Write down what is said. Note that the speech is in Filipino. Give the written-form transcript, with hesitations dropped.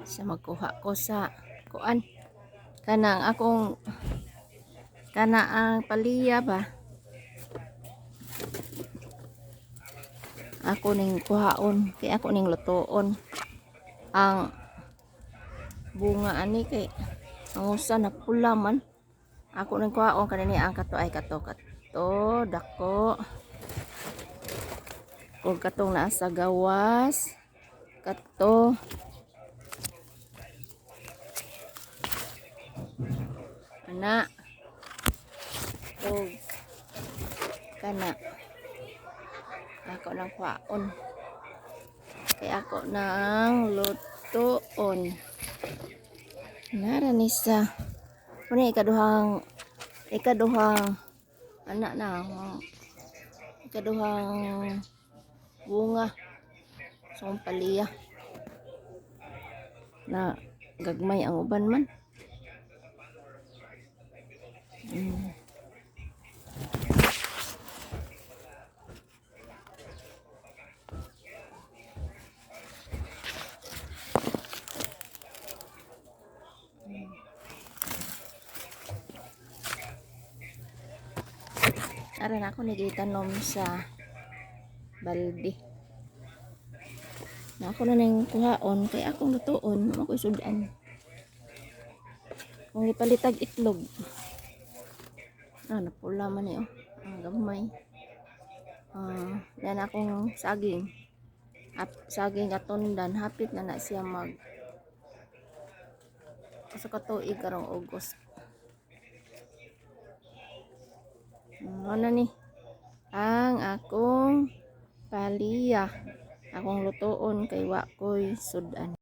sa magkuha ko sa kuan kanang akong kanaang paliya ba ako ning kuhaon kay ako ning lutoon ang bunga ani kay ang usa na pula man ako ning kuhaon kanini ang kato ay kato dako kung katong naa sa gawas kato ana og kana ako nang kwaon kay ako nang lutoon nara ni sa muna ikaduhang anak na ikaduhang bunga sa paliya na gagmay ang uban man. Aran ako nagitanom sa balde. Na ako na nang kuhaon kay akong lutuon, ako'y sudan. Kung ipalitag itlog. Napula man eh, oh. Ang gamay. Yan akong saging. Saging katundan, hapit na siya mag sa katuig karong August. Ano ni? Ang akong paliya. Akong lutoon kay wa ko'y sudan.